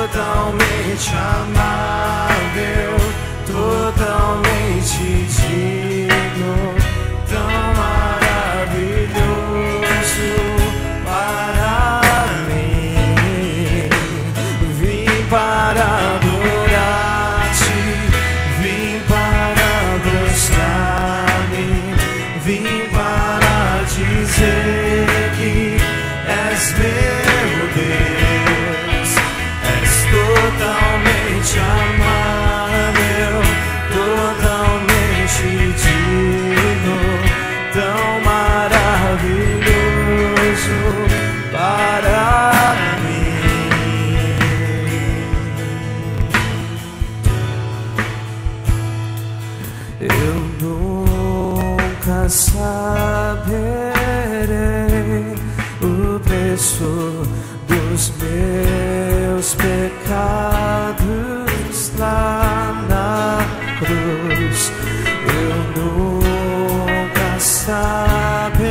totalmente amável, totalmente digno, tão maravilhoso para mim. Vim para adorar-te, vim para prostrar-me, vim para dizer que és meu Deus, és totalmente amável, totalmente digno, tão maravilhoso para mim. Eu nunca saberei o preço dos meus pecados lá na cruz. Eu nunca saberei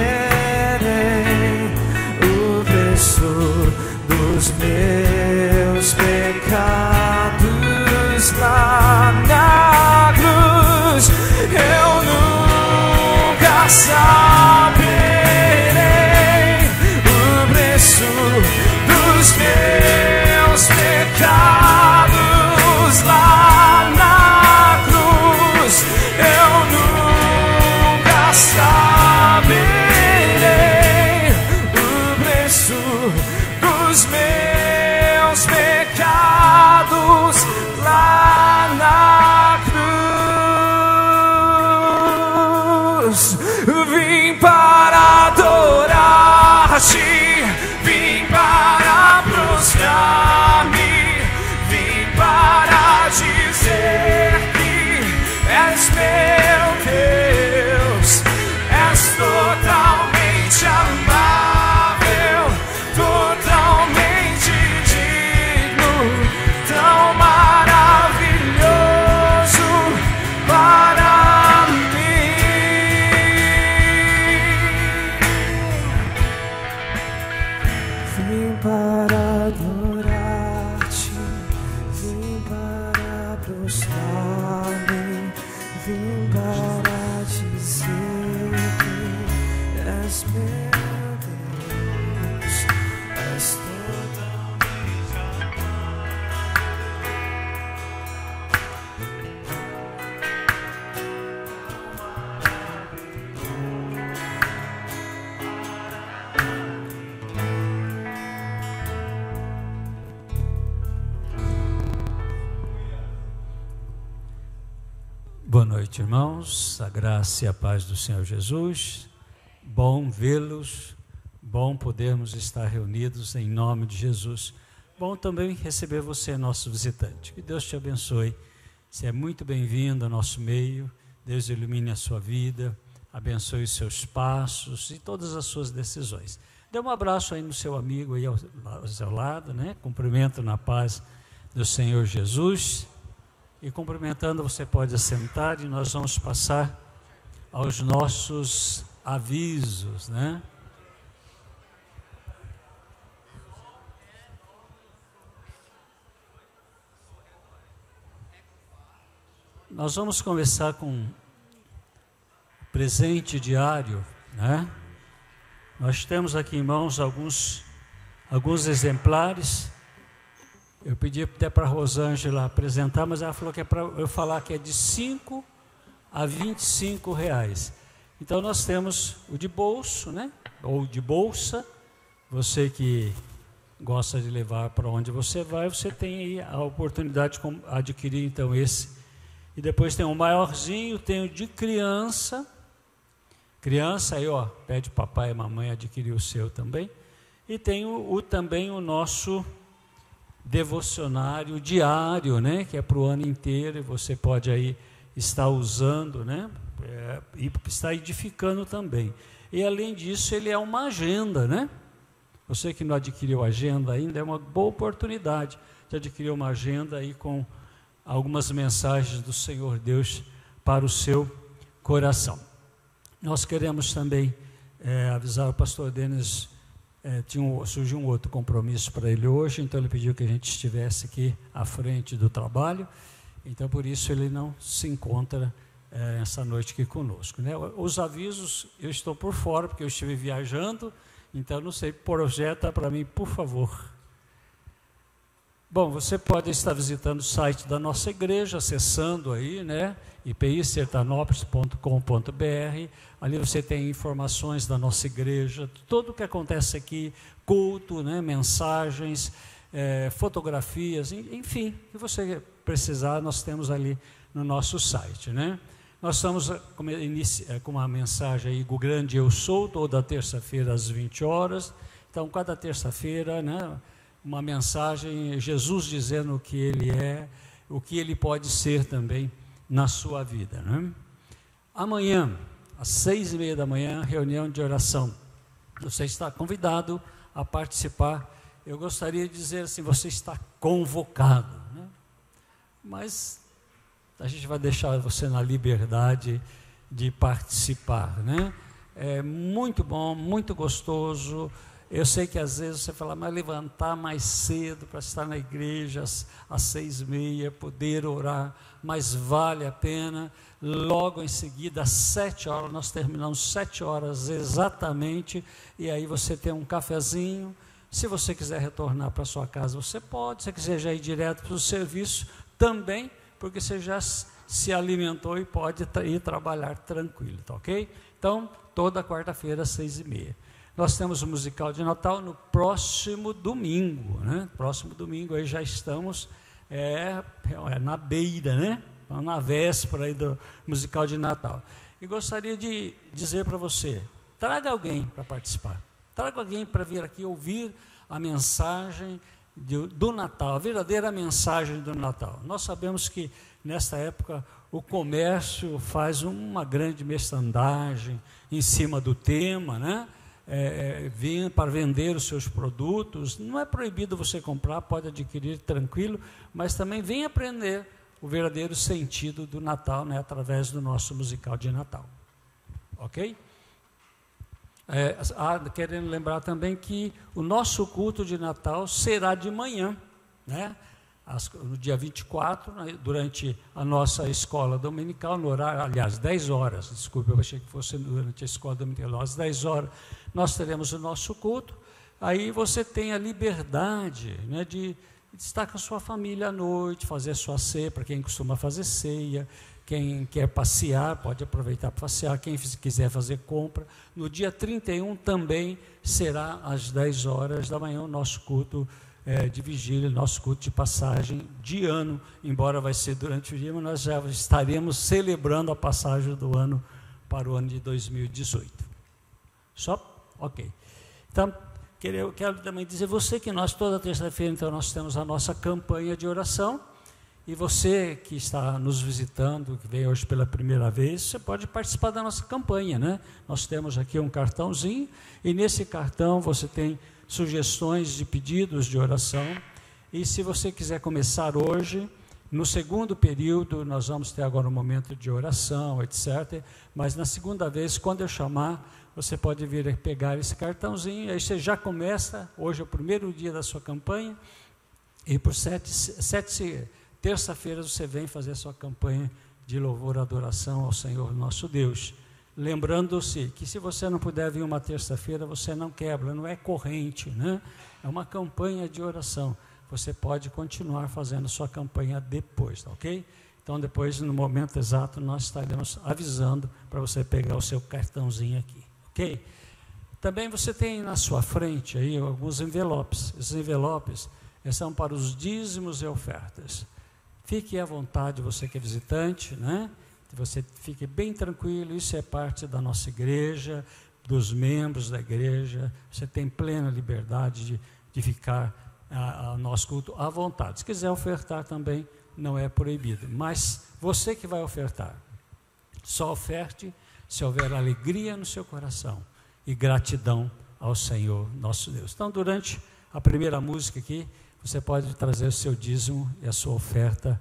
o preço dos meus pecados lá na cruz. Eu nunca saberei o preço dos meus pecados lá na cruz. Eu nunca saberei o preço dos meus pecados lá na cruz. Vim para adorar-te, vim para prostrar-me, vim para dizer que és meu Deus, és totalmente amável, totalmente digno, tão maravilhoso para mim. Vim para adorar-te, vim para prostrar-me, vim para dizer que és meu Deus, és totalmente Boa noite, irmãos, a graça e a paz do Senhor Jesus. Bom vê-los, bom podermos estar reunidos em nome de Jesus. Bom também receber você, nosso visitante. Que Deus te abençoe. Você é muito bem-vindo ao nosso meio. Deus ilumine a sua vida, abençoe os seus passos e todas as suas decisões. Dê um abraço aí no seu amigo aí ao seu lado, né? Cumprimento na paz do Senhor Jesus. E cumprimentando, você pode assentar e nós vamos passar aos nossos avisos, né? Nós vamos começar com presente diário, né? Nós temos aqui em mãos alguns exemplares. Eu pedi até para a Rosângela apresentar, mas ela falou que é para eu falar que é de 5 a 25 reais. Então nós temos o de bolso, né? Ou de bolsa. Você que gosta de levar para onde você vai, você tem aí a oportunidade de adquirir então esse. E depois tem o maiorzinho, tem o de criança. Criança aí, ó, pede papai e mamãe adquirir o seu também. E tem também o nosso devocionário diário, né, que é para o ano inteiro, e você pode aí estar usando, né, e está edificando também. E além disso, ele é uma agenda, né? Você que não adquiriu agenda ainda, é uma boa oportunidade de adquirir uma agenda aí com algumas mensagens do Senhor Deus para o seu coração. Nós queremos também avisar o pastor Denis surgiu um outro compromisso para ele hoje, então ele pediu que a gente estivesse aqui à frente do trabalho, então por isso ele não se encontra essa noite aqui conosco, né? Os avisos, eu estou por fora, porque eu estive viajando, então não sei, projeta para mim, por favor. Bom, você pode estar visitando o site da nossa igreja, acessando aí, né, ipisertanópolis.com.br. Ali você tem informações da nossa igreja, tudo o que acontece aqui, culto, né, mensagens, fotografias, enfim, o que você precisar, nós temos ali no nosso site, né? Nós estamos com uma mensagem aí, o grande Eu Sou, toda terça-feira às 20 horas. Então, cada terça-feira, né, uma mensagem, Jesus dizendo o que Ele é, o que Ele pode ser também na sua vida, né? Amanhã, às 6h30 da manhã, reunião de oração. Você está convidado a participar. Eu gostaria de dizer assim, você está convocado, né? Mas a gente vai deixar você na liberdade de participar, né? É muito bom, muito gostoso. Eu sei que às vezes você fala, mas levantar mais cedo para estar na igreja às 6h30, poder orar, mas vale a pena. Logo em seguida, às 7 horas, nós terminamos 7 horas exatamente, e aí você tem um cafezinho. Se você quiser retornar para sua casa, você pode. Se você quiser já ir direto para o serviço, também, porque você já se alimentou e pode ir trabalhar tranquilo, tá ok? Então, toda quarta-feira às 6h30. Nós temos o musical de Natal no próximo domingo, né? Próximo domingo, aí já estamos na beira, né? Na véspera aí do musical de Natal. E gostaria de dizer para você, traga alguém para participar. Traga alguém para vir aqui ouvir a mensagem do Natal, a verdadeira mensagem do Natal. Nós sabemos que nesta época o comércio faz uma grande merchandising em cima do tema, né? Para vender os seus produtos. Não é proibido você comprar, pode adquirir tranquilo, mas também vem aprender o verdadeiro sentido do Natal, né, através do nosso musical de Natal. Ok? Querendo lembrar também que o nosso culto de Natal será de manhã, né? No dia 24, né, durante a nossa escola dominical, no horário, aliás, 10 horas, desculpe, eu achei que fosse durante a escola dominical, às 10 horas, nós teremos o nosso culto. Aí você tem a liberdade, né, de estar com a sua família à noite, fazer a sua ceia, para quem costuma fazer ceia. Quem quer passear, pode aproveitar para passear. Quem quiser fazer compra. No dia 31 também será às 10 horas da manhã o nosso culto de vigília, nosso culto de passagem de ano. Embora vai ser durante o dia, mas nós já estaremos celebrando a passagem do ano para o ano de 2018. Só? Ok. Então, quero também dizer você que nós, toda terça-feira, então, nós temos a nossa campanha de oração. E você que está nos visitando, que veio hoje pela primeira vez, você pode participar da nossa campanha, né? Nós temos aqui um cartãozinho, e nesse cartão você tem sugestões de pedidos de oração. E se você quiser começar hoje, no segundo período, nós vamos ter agora um momento de oração, etc. Mas na segunda vez, quando eu chamar, você pode vir pegar esse cartãozinho, aí você já começa, hoje é o primeiro dia da sua campanha, e por terça-feira você vem fazer a sua campanha de louvor e adoração ao Senhor nosso Deus. Lembrando-se que se você não puder vir uma terça-feira, você não quebra, não é corrente, né? É uma campanha de oração. Você pode continuar fazendo a sua campanha depois, tá ok? Então depois, no momento exato, nós estaremos avisando para você pegar o seu cartãozinho aqui, ok? Também você tem na sua frente aí alguns envelopes. Esses envelopes são para os dízimos e ofertas. Fique à vontade, você que é visitante, né? Você fique bem tranquilo, isso é parte da nossa igreja, dos membros da igreja. Você tem plena liberdade de ficar ao nosso culto à vontade. Se quiser ofertar também, não é proibido. Mas você que vai ofertar, só oferte se houver alegria no seu coração e gratidão ao Senhor nosso Deus. Então, durante a primeira música aqui, você pode trazer o seu dízimo e a sua oferta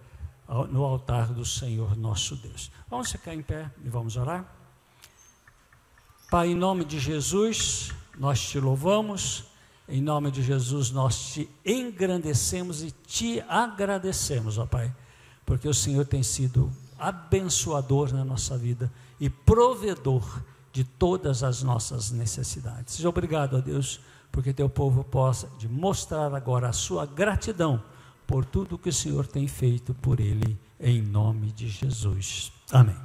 no altar do Senhor nosso Deus. Vamos ficar em pé e vamos orar? Pai, em nome de Jesus, nós te louvamos Em nome de Jesus, nós te engrandecemos e te agradecemos, ó Pai, porque o Senhor tem sido abençoador na nossa vida e provedor de todas as nossas necessidades. Seja obrigado, ó Deus, porque teu povo possa de mostrar agora a sua gratidão por tudo que o Senhor tem feito por ele, em nome de Jesus. Amém.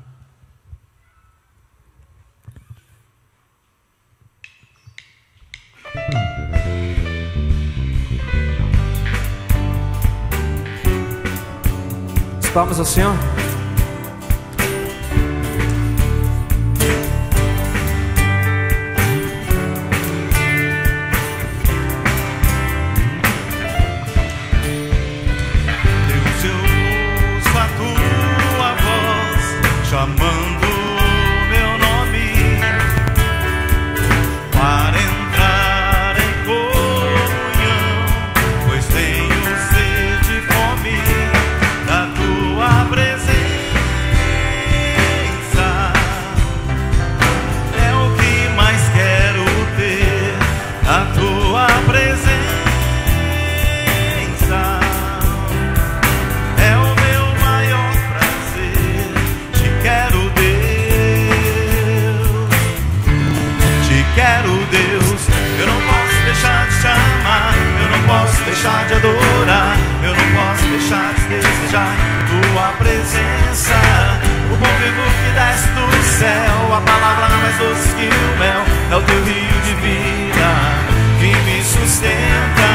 As palmas ao Senhor. Deus, eu ouço a tua voz chamando o meu nome para entrar em comunhão, pois tenho sede e fome da tua presença. É o que mais quero ter, a tua presença. É o meu maior prazer. Te quero, Deus. Te quero, Deus. Eu não posso deixar de te amar, eu não posso deixar de adorar, eu não posso deixar de desejar tua presença. O bom vivo que desce do céu, a palavra não mais doce que o mel, é o teu rio de vida que me sustenta.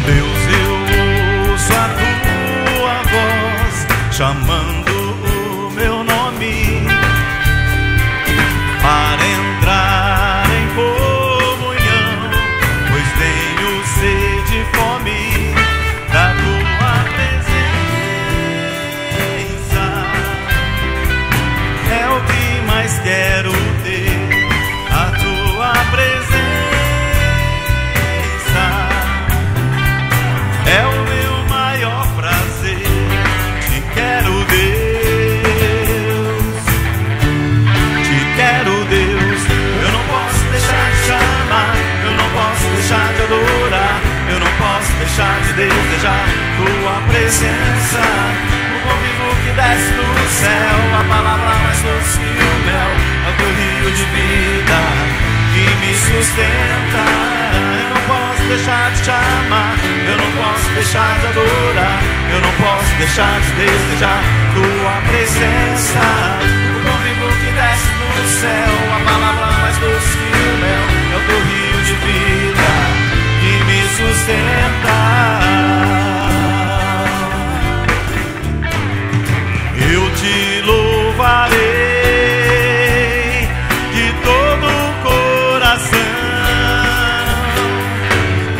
Deus, eu ouço a tua voz chamando o meu nome para entrar em comunhão, pois tenho sede e fome da tua presença. É o que mais quero ter, a tua presença. É o meu maior prazer. Te quero, Deus. Te quero, Deus. Eu não posso deixar de te amar, eu não posso deixar de adorar, eu não posso deixar de desejar tua presença. O bom vivo que desce do céu, a palavra mais doce que o mel, é o teu rio de vida que me sustenta. Eu não posso deixar de te amar, eu não posso deixar de adorar, eu não posso deixar de desejar tua presença. O bom vivo que desce do céu, a palavra mais doce que o mel, é o teu rio de vida que me sustenta. Eu te louvarei de todo o coração,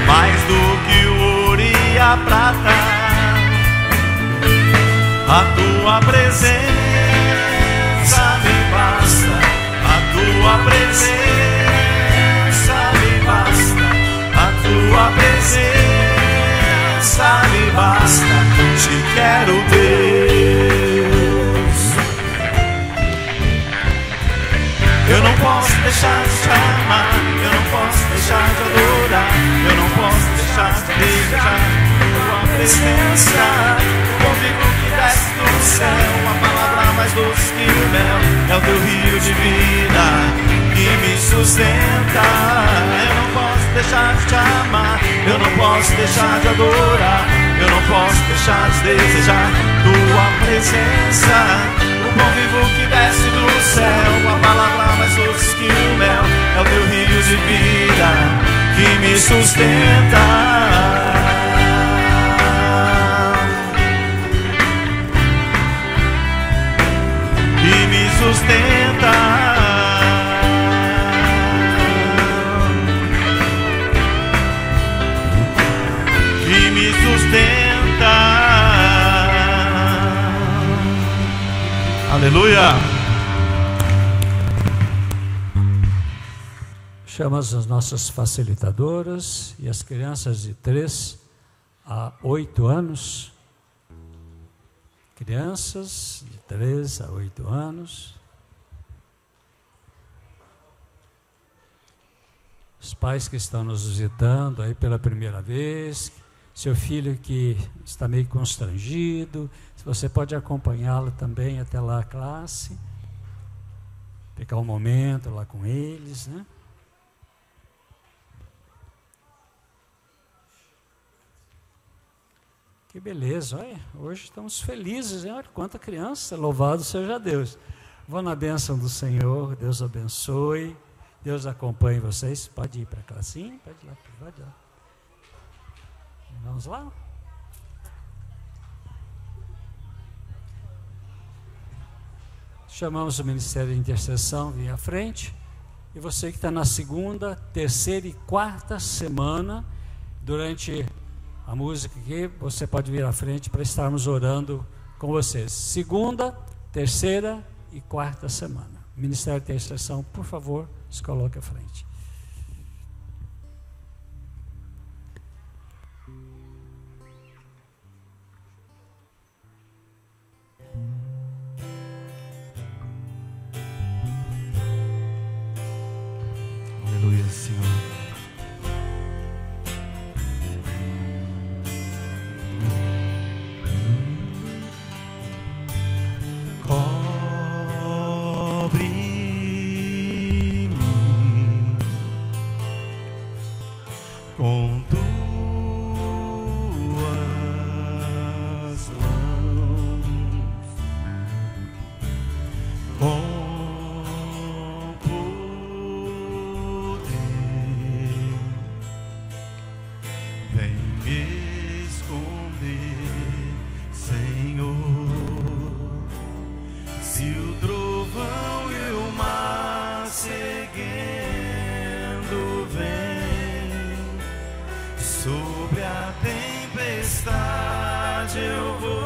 mais do que o ouro e a prata. A tua presença me basta, a tua presença me basta, a tua presença me basta. Te quero, Deus. Eu não posso deixar de te amar, eu não posso deixar de adorar, eu não posso deixar de desejar tua presença. O bom vivo que desce do céu, a palavra mais doce que o mel, é o teu rio de vida que me sustenta. Eu não posso deixar de te amar, eu não posso deixar de adorar, eu não posso deixar de desejar tua presença. O bom vivo que desce do céu, a palavra mais doce que o mel, é o teu rio de vida que me sustenta. Que me sustenta. Que me sustenta. Aleluia. Chamamos as nossas facilitadoras e as crianças de 3 a 8 anos. Crianças de 3 a 8 anos. pais que estão nos visitando aí pela primeira vez, seu filho que está meio constrangido, se você pode acompanhá-lo também até lá a classe, ficar um momento lá com eles, né? Que beleza, olha, hoje estamos felizes, hein? Olha quanta criança, louvado seja Deus. Vou na bênção do Senhor, Deus abençoe, Deus acompanhe vocês. Pode ir para a classinha, pode ir lá, pode ir lá. Vamos lá? Chamamos o Ministério de Intercessão, vem à frente. E você que está na segunda, terceira e quarta semana, durante a música aqui, você pode vir à frente para estarmos orando com vocês. Segunda, terceira e quarta semana. Ministério de Intercessão, por favor, se coloque à frente. Aleluia, Senhor. Com tuas mãos, com poder, vem me esconder, Senhor. Se o trovão e o mar seguindo vem, sobre a tempestade eu voarei,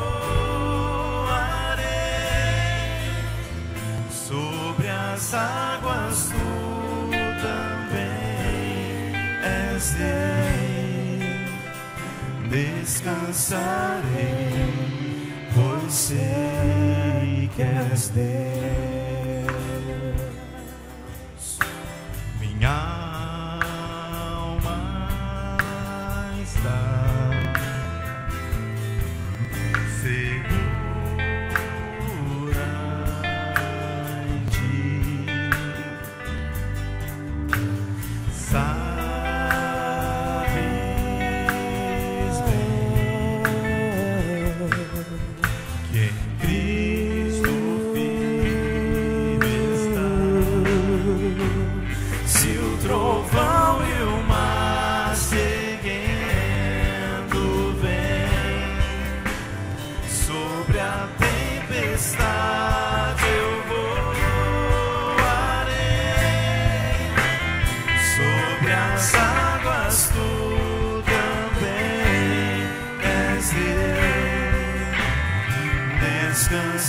sobre as águas tu também és Rei. Descansarei, pois sei que és Deus. Minha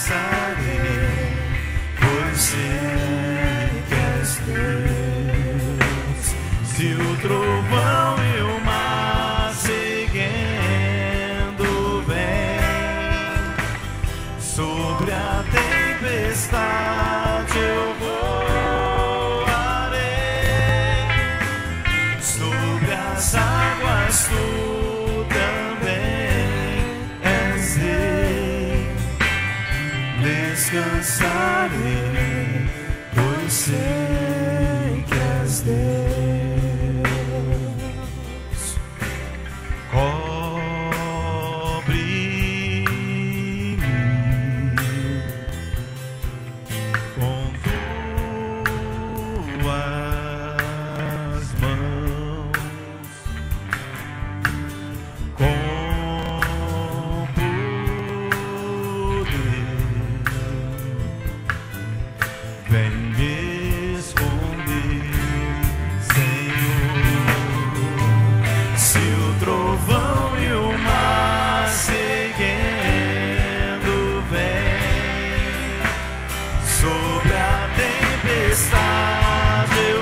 descansarei, pois sei que és Deus. Se o trovão e o mar seguindo vem, sobre a tempestade eu voarei, sobre as águas tu também és Rei. Descansarei, pois sei que és Deus. Cobre-me com tuas mãos, com vem me esconder, Senhor. Se o trovão e o mar seguindo vem, sobre a tempestade eu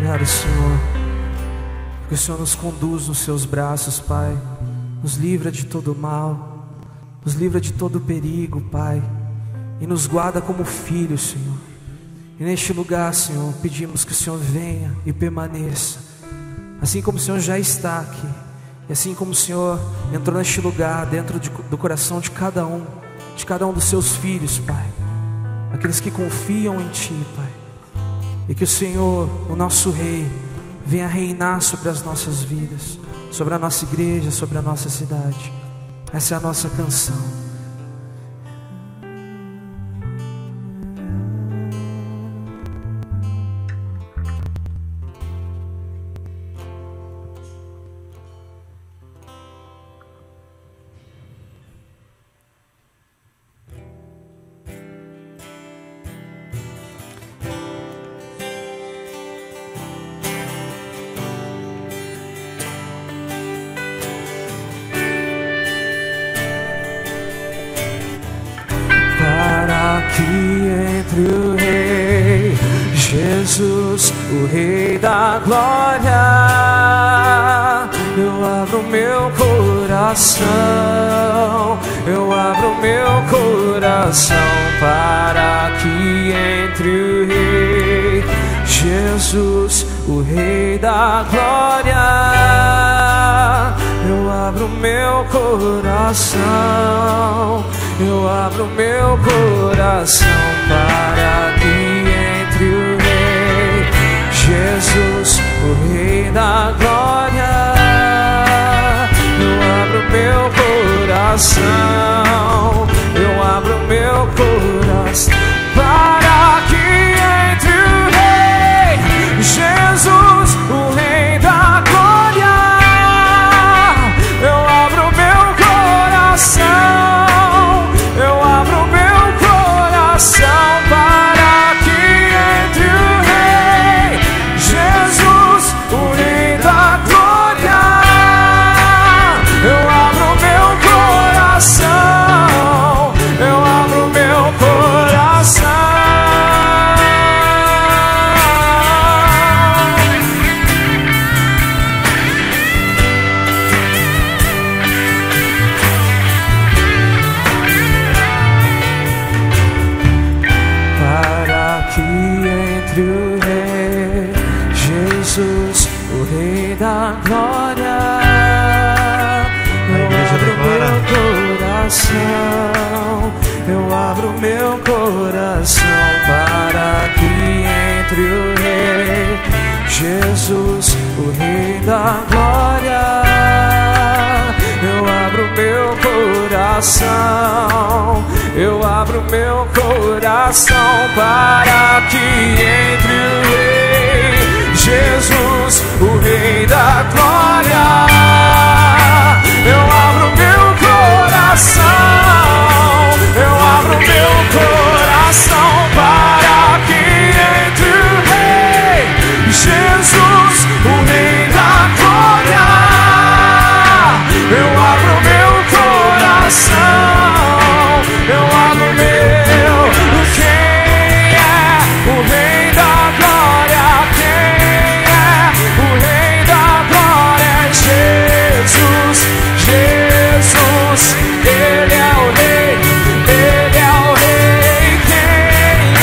Obrigado, Senhor, porque o Senhor nos conduz nos seus braços, Pai. Nos livra de todo mal, nos livra de todo perigo, Pai, e nos guarda como filhos, Senhor. E neste lugar, Senhor, pedimos que o Senhor venha e permaneça, assim como o Senhor já está aqui, e assim como o Senhor entrou neste lugar, dentro do coração de cada um dos seus filhos, Pai, aqueles que confiam em Ti, Pai, e que o Senhor, o nosso Rei, venha reinar sobre as nossas vidas, sobre a nossa igreja, sobre a nossa cidade. Essa é a nossa canção. Entre o Rei Jesus, o Rei da glória, eu abro meu coração, eu abro meu coração para que entre o Rei Jesus, o Rei da glória, eu abro meu coração, eu abro meu coração para que entre o Rei Jesus, o Rei da glória, eu abro meu coração, eu abro meu coração para que entre o Rei Jesus, o Rei da glória, eu abro meu coração, eu abro meu coração para que entre o Rei Jesus, o Rei da glória, eu abro meu coração, eu abro meu coração. O Rei da glória, eu abro meu coração, eu abro meu coração para que entre o Rei Jesus, o Rei da glória, eu abro meu coração, eu abro meu coração para que entre o Rei Jesus, o Rei da glória, eu abro meu coração, eu abro meu coração para que entre o Rei Jesus, o Rei da glória, eu abro meu coração, eu abro meu. Quem é o Rei da glória? Jesus, Ele é o Rei, Ele é o Rei. Quem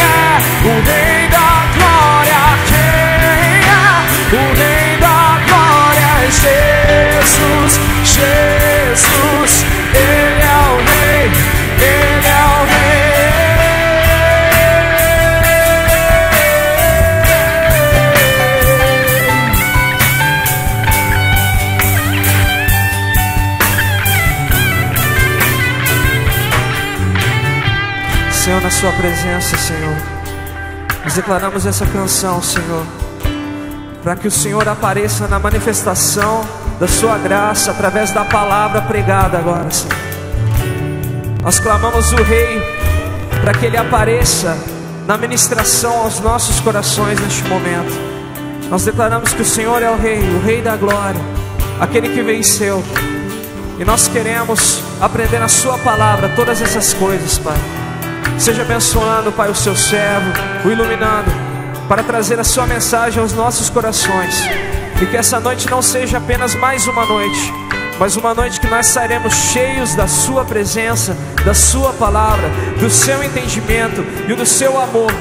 é o Rei da glória? Quem é o Rei da glória? Jesus, Jesus, Ele é o Rei, Ele é o Senhor, na sua presença, Senhor, nós declaramos essa canção, Senhor, para que o Senhor apareça na manifestação da sua graça, através da palavra pregada agora, Senhor. Nós clamamos o Rei, para que Ele apareça na ministração aos nossos corações neste momento. Nós declaramos que o Senhor é o Rei da glória, aquele que venceu, e nós queremos aprender na sua palavra todas essas coisas, Pai. Seja abençoando, Pai, o seu servo, o iluminando, para trazer a sua mensagem aos nossos corações. E que essa noite não seja apenas mais uma noite, mas uma noite que nós sairemos cheios da sua presença, da sua palavra, do seu entendimento e do seu amor.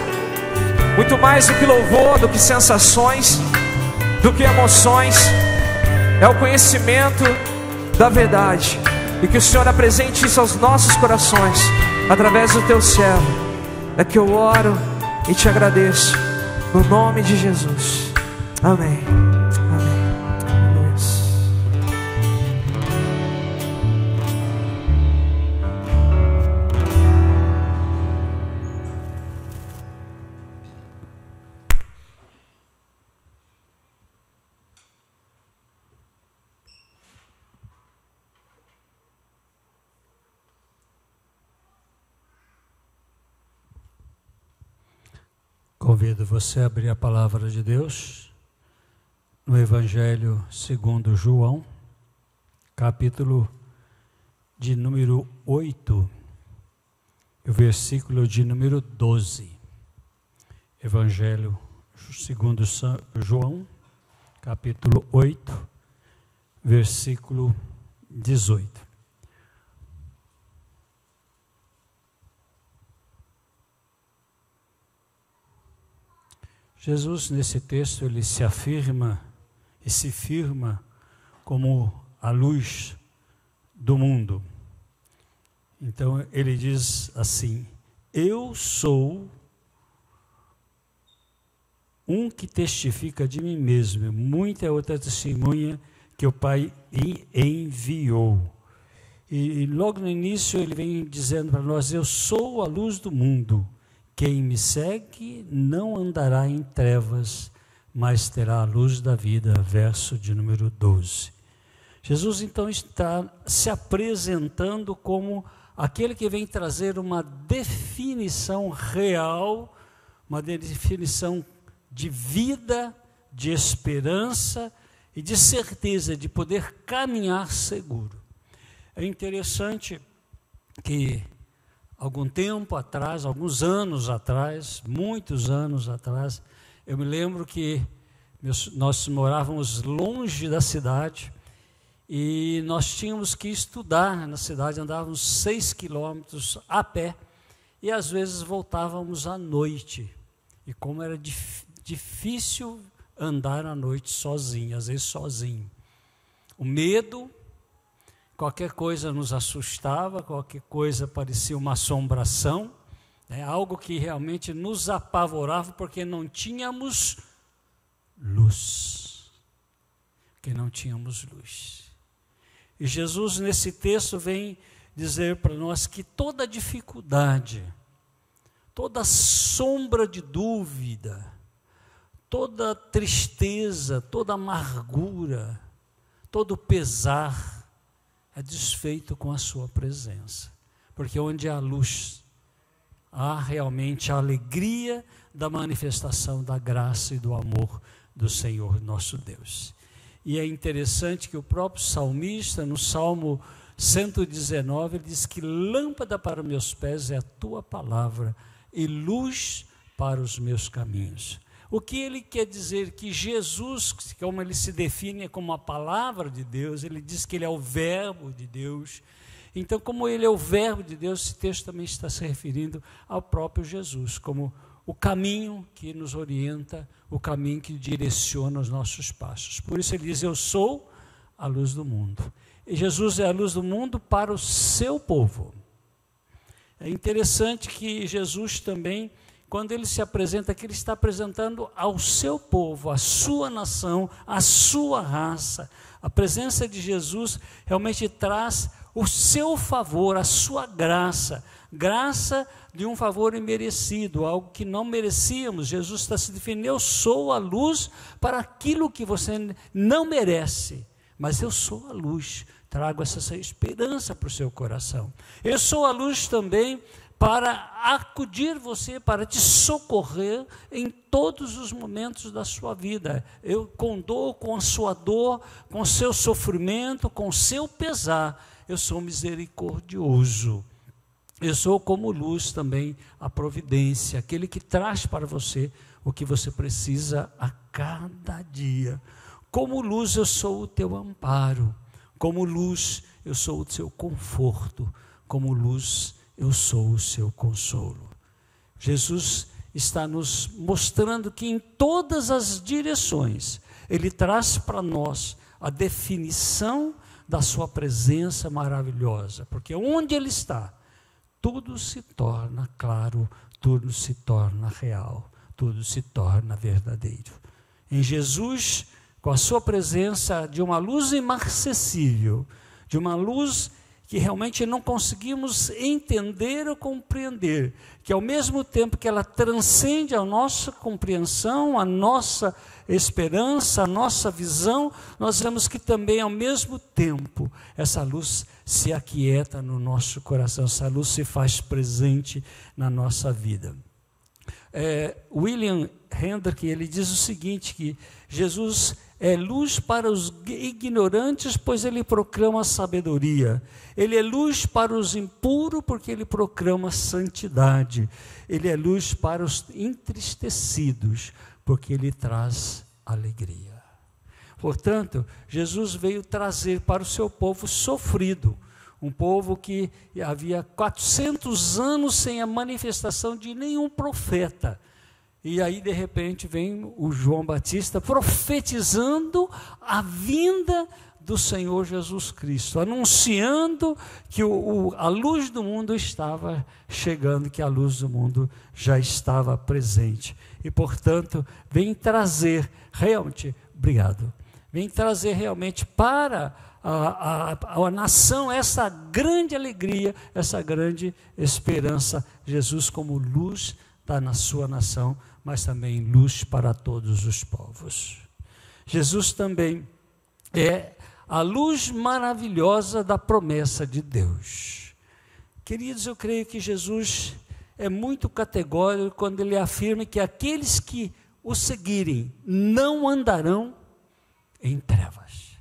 Muito mais do que louvor, do que sensações, do que emoções, é o conhecimento da verdade. E que o Senhor apresente isso aos nossos corações, através do teu servo. É que eu oro e te agradeço, no nome de Jesus. Amém. Convido você a abrir a palavra de Deus no Evangelho segundo João, capítulo de número 8, o versículo de número 12. Evangelho segundo João, capítulo 8, versículo 18. Jesus, nesse texto, ele se afirma e se firma como a luz do mundo. Então, ele diz assim: eu sou um que testifica de mim mesmo, muita é outra testemunha que o Pai enviou. E logo no início ele vem dizendo para nós: eu sou a luz do mundo. Quem me segue não andará em trevas, mas terá a luz da vida. Verso de número 12. Jesus então está se apresentando como aquele que vem trazer uma definição real, uma definição de vida, de esperança e de certeza de poder caminhar seguro. É interessante que algum tempo atrás, alguns anos atrás, muitos anos atrás, eu me lembro que nós morávamos longe da cidade e nós tínhamos que estudar na cidade, andávamos 6 quilômetros a pé e às vezes voltávamos à noite. E como era difícil andar à noite sozinho, às vezes sozinho. O medo, qualquer coisa nos assustava, qualquer coisa parecia uma assombração, algo que realmente nos apavorava, porque não tínhamos luz. E Jesus, nesse texto, vem dizer para nós que toda dificuldade, toda sombra de dúvida, toda tristeza, toda amargura, todo pesar, é desfeito com a sua presença, porque onde há luz, há realmente a alegria da manifestação da graça e do amor do Senhor nosso Deus. E é interessante que o próprio salmista, no Salmo 119, ele diz que lâmpada para meus pés é a tua palavra e luz para os meus caminhos. O que ele quer dizer? Que Jesus, como ele se define como a palavra de Deus, ele diz que ele é o verbo de Deus. Então, como ele é o verbo de Deus, esse texto também está se referindo ao próprio Jesus, como o caminho que nos orienta, o caminho que direciona os nossos passos. Por isso ele diz: eu sou a luz do mundo. E Jesus é a luz do mundo para o seu povo. É interessante que Jesus também, quando ele se apresenta aqui, ele está apresentando ao seu povo, à sua nação, à sua raça. A presença de Jesus realmente traz o seu favor, a sua graça, graça de um favor imerecido, algo que não merecíamos. Jesus está se definindo: eu sou a luz para aquilo que você não merece, mas eu sou a luz, trago essa esperança para o seu coração. Eu sou a luz também para acudir você, para te socorrer em todos os momentos da sua vida. Eu condoo com a sua dor, com o seu sofrimento, com o seu pesar. Eu sou misericordioso. Eu sou como luz também a providência, aquele que traz para você o que você precisa a cada dia. Como luz eu sou o teu amparo, como luz eu sou o seu conforto, como luz eu sou o seu consolo. Jesus está nos mostrando que em todas as direções, Ele traz para nós a definição da sua presença maravilhosa, porque onde Ele está, tudo se torna claro, tudo se torna real, tudo se torna verdadeiro. Em Jesus, com a sua presença de uma luz inacessível, de uma luz que realmente não conseguimos entender ou compreender, que ao mesmo tempo que ela transcende a nossa compreensão, a nossa esperança, a nossa visão, nós vemos que também ao mesmo tempo essa luz se aquieta no nosso coração, essa luz se faz presente na nossa vida. William Hendrick, ele diz o seguinte, que Jesus é luz para os ignorantes, pois Ele proclama sabedoria. Ele é luz para os impuros, porque Ele proclama santidade. Ele é luz para os entristecidos, porque Ele traz alegria. Portanto, Jesus veio trazer para o seu povo sofrido, um povo que havia 400 anos sem a manifestação de nenhum profeta. E aí, de repente, vem o João Batista profetizando a vinda do Senhor Jesus Cristo, anunciando que a luz do mundo estava chegando, que a luz do mundo já estava presente. E, portanto, vem trazer realmente, vem trazer realmente para a nação essa grande alegria, essa grande esperança. Jesus como luz está na sua nação, mas também luz para todos os povos. Jesus também é a luz maravilhosa da promessa de Deus. Queridos, eu creio que Jesus é muito categórico quando Ele afirma que aqueles que o seguirem não andarão em trevas.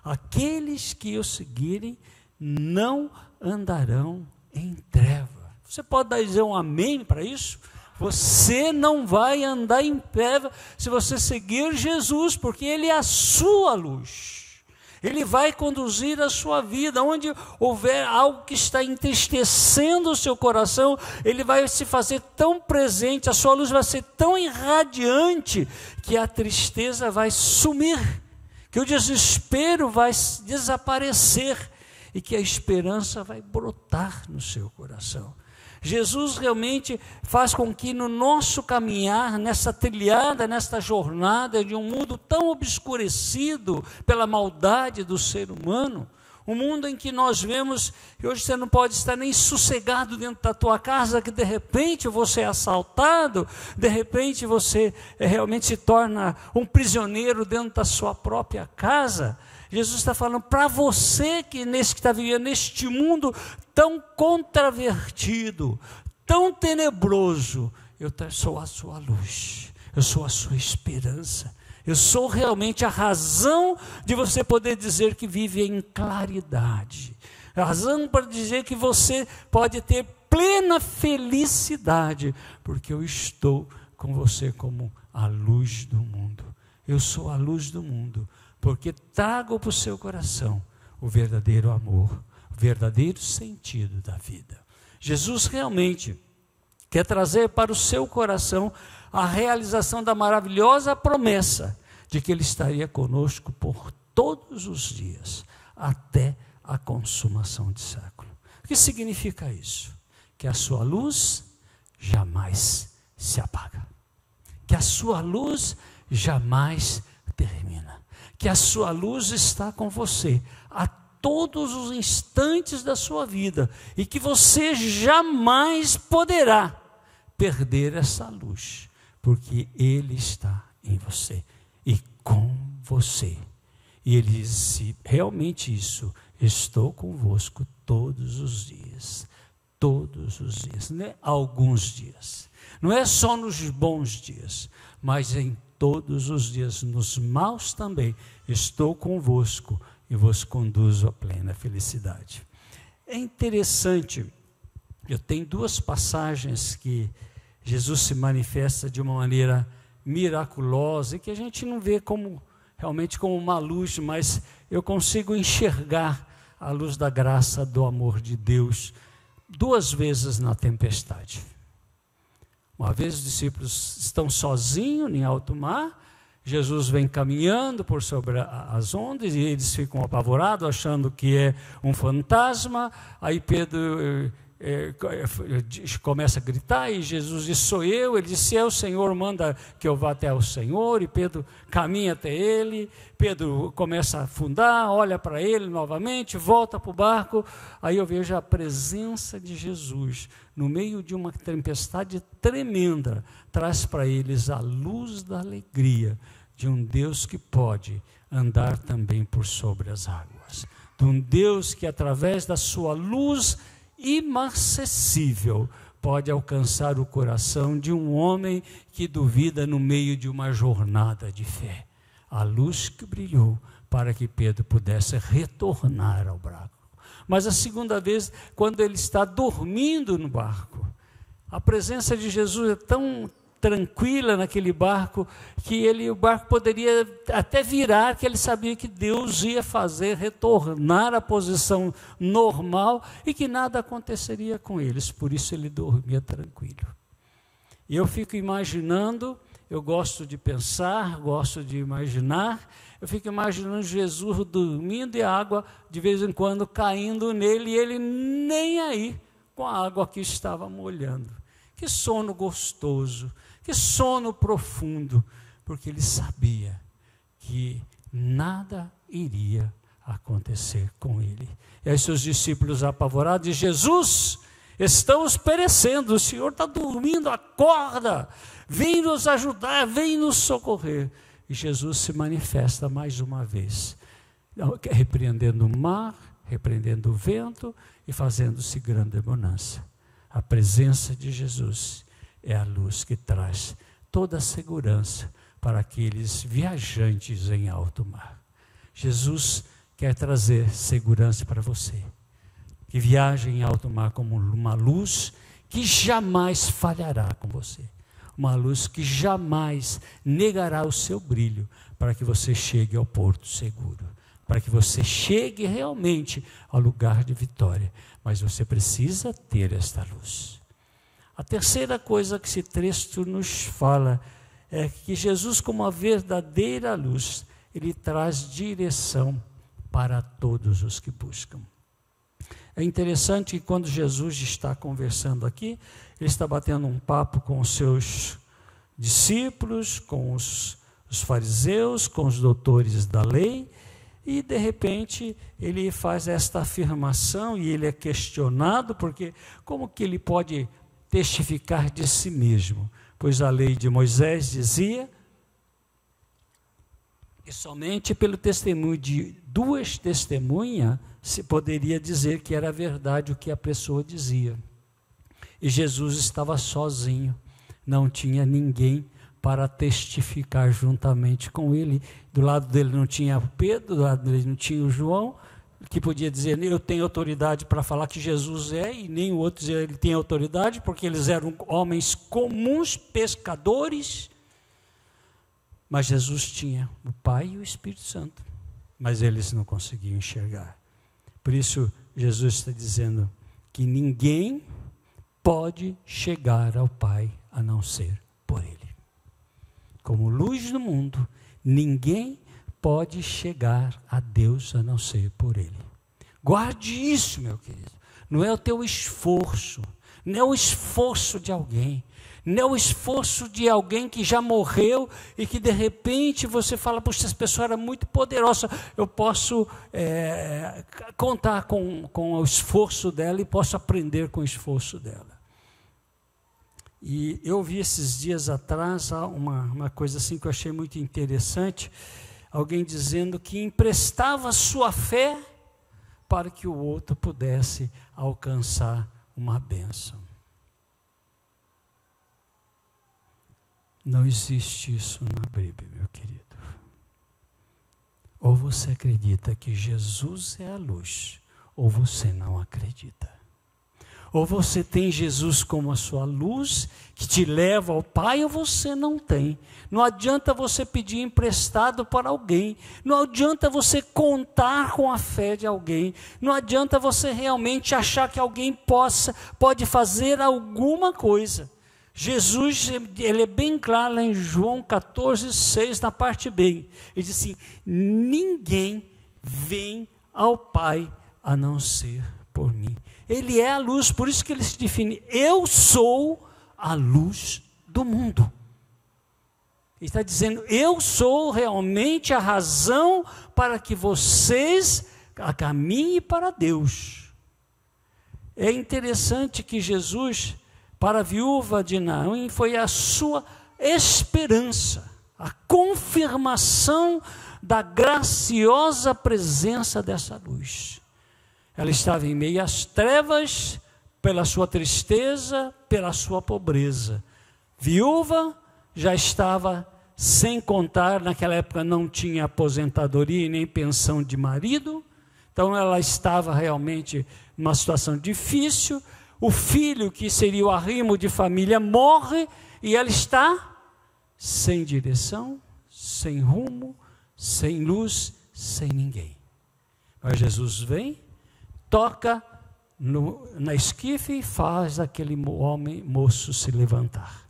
Aqueles que o seguirem não andarão em trevas. Você pode dizer um amém para isso? Você não vai andar em treva se você seguir Jesus, porque Ele é a sua luz. Ele vai conduzir a sua vida. Onde houver algo que está entristecendo o seu coração, Ele vai se fazer tão presente, a sua luz vai ser tão irradiante, que a tristeza vai sumir, que o desespero vai desaparecer, e que a esperança vai brotar no seu coração. Jesus realmente faz com que no nosso caminhar, nessa trilhada, nesta jornada de um mundo tão obscurecido pela maldade do ser humano, um mundo em que nós vemos que hoje você não pode estar nem sossegado dentro da tua casa, que de repente você é assaltado, de repente você realmente se torna um prisioneiro dentro da sua própria casa. Jesus está falando para você que está vivendo neste mundo tão contravertido, tão tenebroso, eu sou a sua luz, eu sou a sua esperança, eu sou realmente a razão de você poder dizer que vive em claridade, a razão para dizer que você pode ter plena felicidade, porque eu estou com você como a luz do mundo. Eu sou a luz do mundo, porque trago para o seu coração o verdadeiro amor, o verdadeiro sentido da vida. Jesus realmente quer trazer para o seu coração a realização da maravilhosa promessa de que Ele estaria conosco por todos os dias, até a consumação de século. O que significa isso? Que a sua luz jamais se apaga, que a sua luz jamais termina, que a sua luz está com você a todos os instantes da sua vida, e que você jamais poderá perder essa luz, porque Ele está em você e com você. E Ele disse realmente isso: estou convosco todos os dias, não é alguns dias, não é só nos bons dias, mas em todos os dias, nos maus também, estou convosco e vos conduzo à plena felicidade. É interessante, eu tenho duas passagens que Jesus se manifesta de uma maneira miraculosa, e que a gente não vê realmente como uma luz, mas eu consigo enxergar a luz da graça, do amor de Deus, 2 vezes na tempestade. Uma vez os discípulos estão sozinhos em alto mar, Jesus vem caminhando por sobre as ondas, e eles ficam apavorados, achando que é um fantasma. Aí Pedro começa a gritar, e Jesus diz: sou eu. Ele diz: se é o Senhor, manda que eu vá até o Senhor. E Pedro caminha até ele. Pedro começa a afundar, olha para ele novamente, volta para o barco. Aí eu vejo a presença de Jesus no meio de uma tempestade tremenda, traz para eles a luz da alegria de um Deus que pode andar também por sobre as águas, de um Deus que, através da sua luz inacessível, pode alcançar o coração de um homem que duvida no meio de uma jornada de fé. A luz que brilhou para que Pedro pudesse retornar ao barco. Mas a segunda vez, quando ele está dormindo no barco, a presença de Jesus é tão tranquila naquele barco, que o barco poderia até virar, que ele sabia que Deus ia fazer retornar à posição normal e que nada aconteceria com eles, por isso ele dormia tranquilo. E eu fico imaginando, eu gosto de pensar, gosto de imaginar, eu fico imaginando Jesus dormindo e a água de vez em quando caindo nele, e ele nem aí com a água que estava molhando. Que sono gostoso, que sono profundo, porque ele sabia que nada iria acontecer com ele. E aí seus discípulos apavorados dizem: Jesus, estamos perecendo, o Senhor está dormindo, acorda, vem nos ajudar, vem nos socorrer. E Jesus se manifesta mais uma vez, repreendendo o mar, repreendendo o vento e fazendo-se grande bonança. A presença de Jesus é a luz que traz toda a segurança para aqueles viajantes em alto mar. Jesus quer trazer segurança para você, que viaja em alto mar, como uma luz que jamais falhará com você, uma luz que jamais negará o seu brilho, para que você chegue ao porto seguro, para que você chegue realmente ao lugar de vitória. Mas você precisa ter esta luz. A terceira coisa que esse texto nos fala é que Jesus, como a verdadeira luz, ele traz direção para todos os que buscam. É interessante que quando Jesus está conversando aqui, ele está batendo um papo com os seus discípulos, com os fariseus, com os doutores da lei, e de repente ele faz esta afirmação e ele é questionado, porque como que ele pode testificar de si mesmo? Pois a lei de Moisés dizia que somente pelo testemunho de 2 testemunhas se poderia dizer que era verdade o que a pessoa dizia. E Jesus estava sozinho, não tinha ninguém para testificar juntamente com ele. Do lado dele não tinha Pedro, do lado dele não tinha o João, que podia dizer: eu tenho autoridade para falar que Jesus é, e nem o outro dizia ele tem autoridade, porque eles eram homens comuns, pescadores. Mas Jesus tinha o Pai e o Espírito Santo, mas eles não conseguiam enxergar. Por isso Jesus está dizendo que ninguém pode chegar ao Pai a não ser por ele. Como luz do mundo, ninguém pode chegar a Deus a não ser por ele. Guarde isso, meu querido. Não é o teu esforço, não é o esforço de alguém, não é o esforço de alguém que já morreu e que de repente você fala: puxa, essa pessoa era muito poderosa, eu posso contar com o esforço dela e posso aprender com o esforço dela. E eu vi esses dias atrás uma coisa assim que eu achei muito interessante, alguém dizendo que emprestava sua fé para que o outro pudesse alcançar uma bênção. Não existe isso na Bíblia, meu querido. Ou você acredita que Jesus é a luz, ou você não acredita. Ou você tem Jesus como a sua luz, que te leva ao Pai, ou você não tem. Não adianta você pedir emprestado para alguém. Não adianta você contar com a fé de alguém. Não adianta você realmente achar que alguém pode fazer alguma coisa. Jesus, ele é bem claro lá em João 14:6, na parte B. Ele diz assim: ninguém vem ao Pai a não ser por mim. Ele é a luz, por isso que ele se define: eu sou a luz do mundo. Ele está dizendo: eu sou realmente a razão para que vocês caminhem para Deus. É interessante que Jesus, para a viúva de Naim, foi a sua esperança, a confirmação da graciosa presença dessa luz. Ela estava em meio às trevas, pela sua tristeza, pela sua pobreza. Viúva, já estava, sem contar, naquela época não tinha aposentadoria e nem pensão de marido, então ela estava realmente numa situação difícil. O filho, que seria o arrimo de família, morre, e ela está sem direção, sem rumo, sem luz, sem ninguém. Mas Jesus vem, toca na esquife e faz aquele moço se levantar.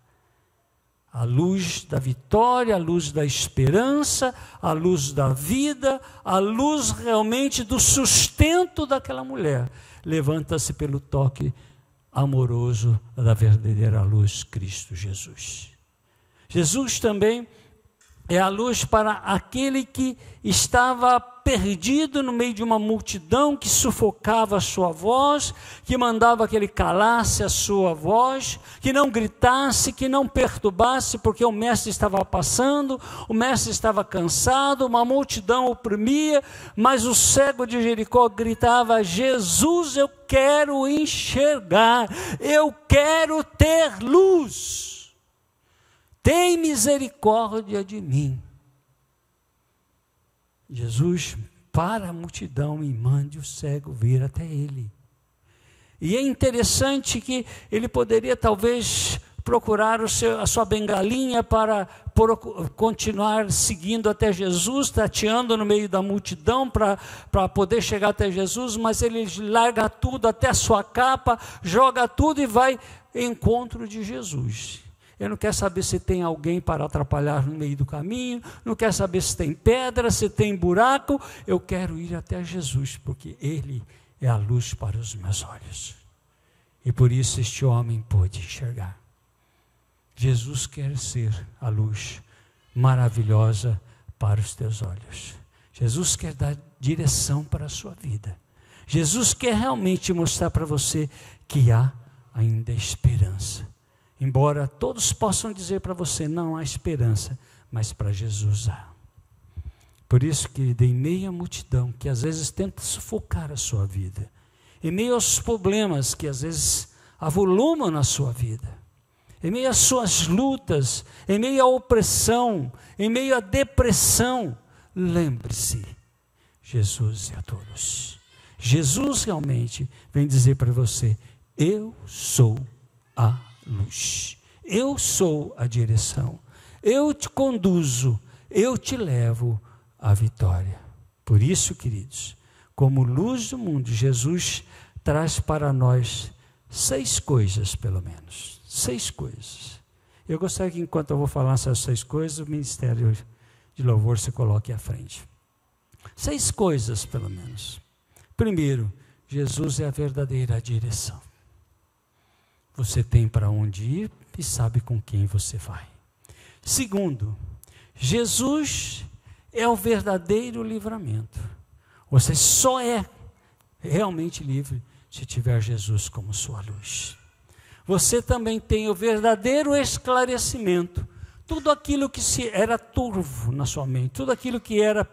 A luz da vitória, a luz da esperança, a luz da vida, a luz realmente do sustento daquela mulher, levanta-se pelo toque amoroso da verdadeira luz, Cristo Jesus. Jesus também é a luz para aquele que estava perdido no meio de uma multidão que sufocava a sua voz, que mandava que ele calasse a sua voz, que não gritasse, que não perturbasse, porque o mestre estava passando, o mestre estava cansado, uma multidão oprimia, mas o cego de Jericó gritava: Jesus, eu quero enxergar, eu quero ter luz, tem misericórdia de mim. Jesus para a multidão e mande o cego vir até ele. E é interessante que ele poderia talvez procurar a sua bengalinha para continuar seguindo até Jesus, tateando no meio da multidão para poder chegar até Jesus, mas ele larga tudo, até a sua capa, joga tudo e vai em encontro de Jesus. Ele não quer saber se tem alguém para atrapalhar no meio do caminho, não quer saber se tem pedra, se tem buraco. Eu quero ir até Jesus, porque Ele é a luz para os meus olhos. E por isso este homem pôde enxergar. Jesus quer ser a luz maravilhosa para os teus olhos. Jesus quer dar direção para a sua vida. Jesus quer realmente mostrar para você que há ainda esperança. Embora todos possam dizer para você: não há esperança, mas para Jesus há. Por isso, querido, em meio à multidão que às vezes tenta sufocar a sua vida, em meio aos problemas que às vezes avolumam na sua vida, em meio às suas lutas, em meio à opressão, em meio à depressão, lembre-se, Jesus é a todos. Jesus realmente vem dizer para você: eu sou a luz, eu sou a direção, eu te conduzo, eu te levo à vitória. Por isso, queridos, como luz do mundo, Jesus traz para nós 6 coisas, pelo menos, 6 coisas. Eu gostaria que, enquanto eu vou falar essas 6 coisas, o ministério de louvor se coloque à frente. 6 coisas, pelo menos. Primeiro, Jesus é a verdadeira direção. Você tem para onde ir e sabe com quem você vai. Segundo, Jesus é o verdadeiro livramento. Você só é realmente livre se tiver Jesus como sua luz. Você também tem o verdadeiro esclarecimento. Tudo aquilo que era turvo na sua mente, tudo aquilo que era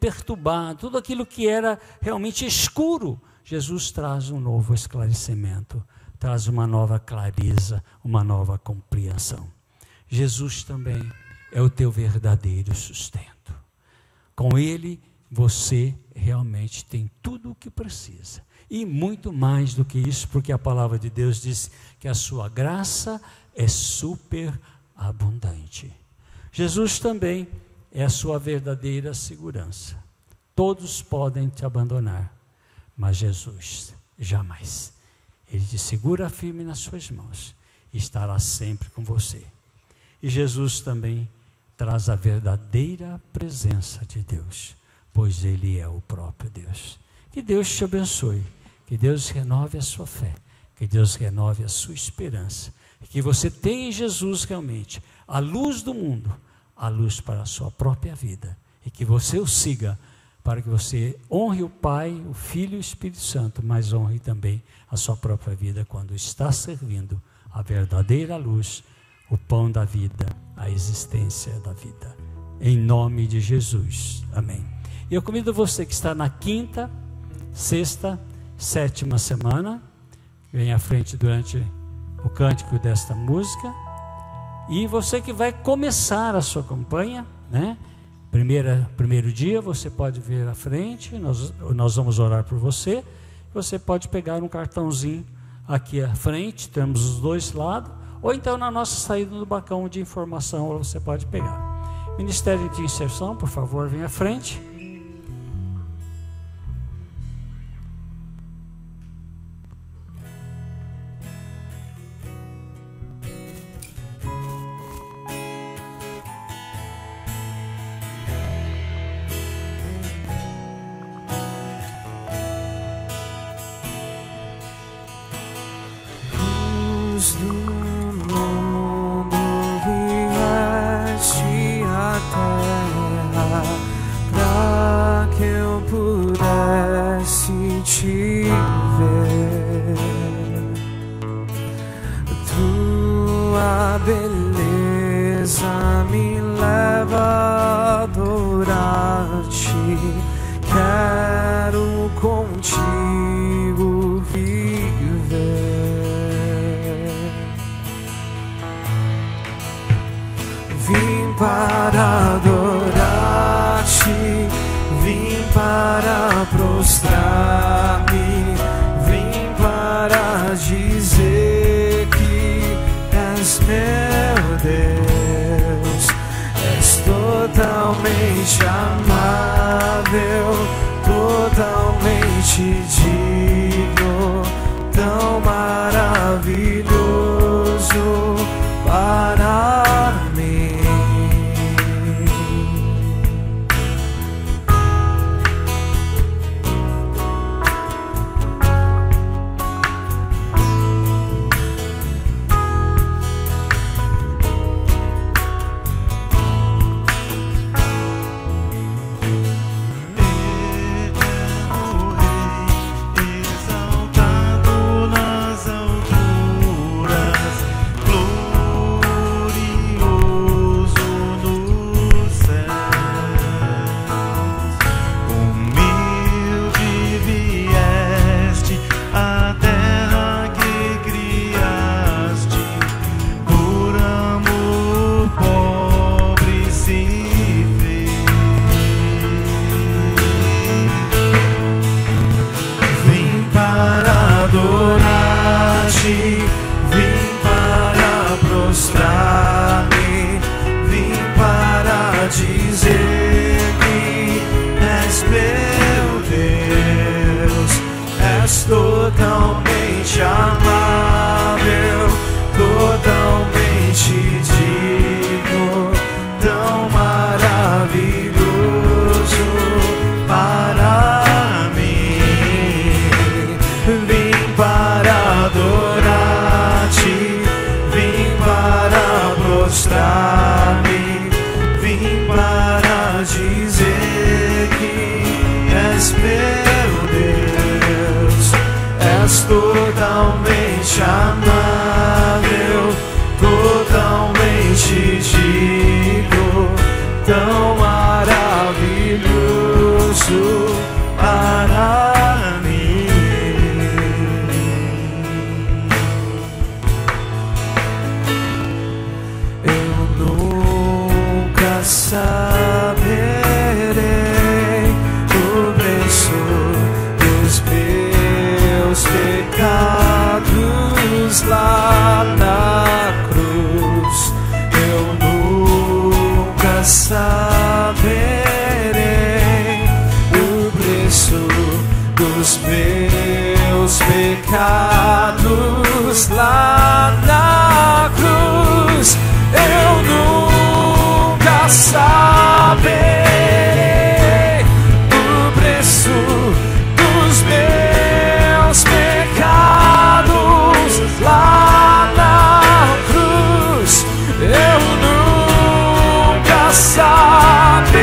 perturbado, tudo aquilo que era realmente escuro, Jesus traz um novo esclarecimento. Traz uma nova clareza, uma nova compreensão. Jesus também é o teu verdadeiro sustento. Com Ele, você realmente tem tudo o que precisa. E muito mais do que isso, porque a palavra de Deus diz que a sua graça é superabundante. Jesus também é a sua verdadeira segurança. Todos podem te abandonar, mas Jesus jamais. Ele te segura firme nas suas mãos e estará sempre com você. E Jesus também traz a verdadeira presença de Deus, pois Ele é o próprio Deus. Que Deus te abençoe, que Deus renove a sua fé, que Deus renove a sua esperança, que você tenha em Jesus realmente a luz do mundo, a luz para a sua própria vida, e que você o siga, para que você honre o Pai, o Filho e o Espírito Santo, mas honre também a sua própria vida quando está servindo a verdadeira luz, o pão da vida, a existência da vida. Em nome de Jesus. Amém. E eu convido você que está na 5ª, 6ª, 7ª semana, vem à frente durante o cântico desta música, e você que vai começar a sua campanha, né? Primeiro dia, você pode vir à frente, nós vamos orar por você. Você pode pegar um cartãozinho aqui à frente, temos os dois lados, ou então na nossa saída do balcão de informação você pode pegar. Ministério de Inserção, por favor, venha à frente. Totalmente amável, totalmente digno, tão maravilhoso para mim. Eu nunca saberei o preço dos meus pecados lá na cruz. Eu nunca saberei o preço dos meus pecados lá na cruz. Eu nunca saberei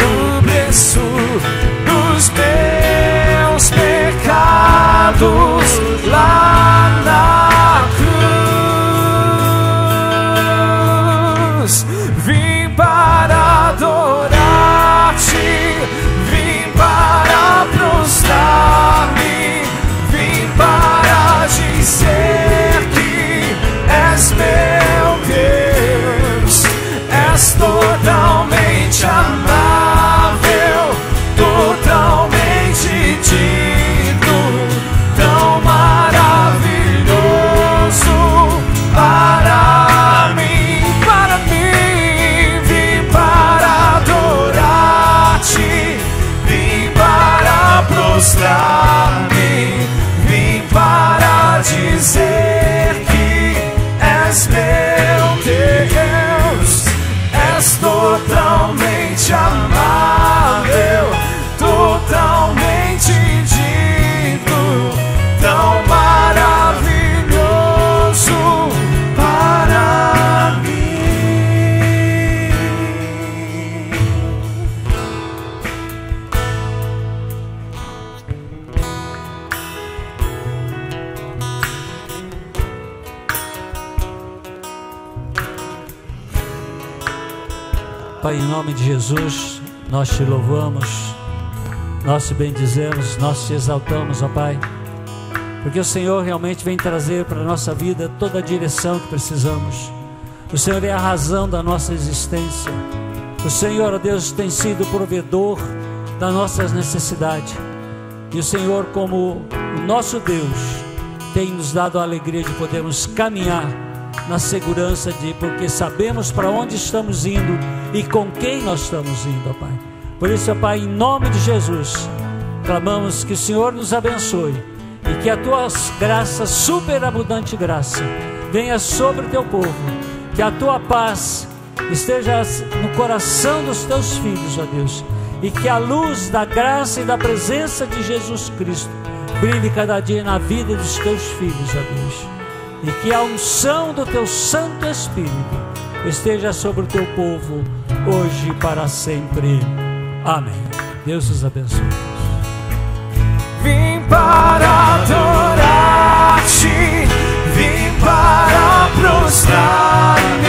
o preço dos meus pecados lá na cruz. Vim para adorar-te, vim para prostrar-me, vim para dizer que és meu Deus, és totalmente amável, totalmente digno, tão maravilhoso para mim, vim para adorar-te, vim para prostrar-me, vim para dizer que és meu Deus, és totalmente amável, totalmente digno, tão maravilhoso para mim. Pai, em nome de Jesus, nós te louvamos, nós te bendizemos, nós te exaltamos, ó Pai, porque o Senhor realmente vem trazer para a nossa vida toda a direção que precisamos. O Senhor é a razão da nossa existência. O Senhor, ó Deus, tem sido o provedor das nossas necessidades. E o Senhor, como o nosso Deus, tem nos dado a alegria de podermos caminhar na segurança porque sabemos para onde estamos indo e com quem nós estamos indo, ó Pai. Por isso, ó Pai, em nome de Jesus, clamamos que o Senhor nos abençoe e que a tua graça, superabundante graça, venha sobre o teu povo, que a tua paz esteja no coração dos teus filhos, ó Deus, e que a luz da graça e da presença de Jesus Cristo brilhe cada dia na vida dos teus filhos, ó Deus, e que a unção do teu Santo Espírito esteja sobre o teu povo hoje e para sempre. Amém. Deus os abençoe. Vim para adorar-te, vim para prostrar-me,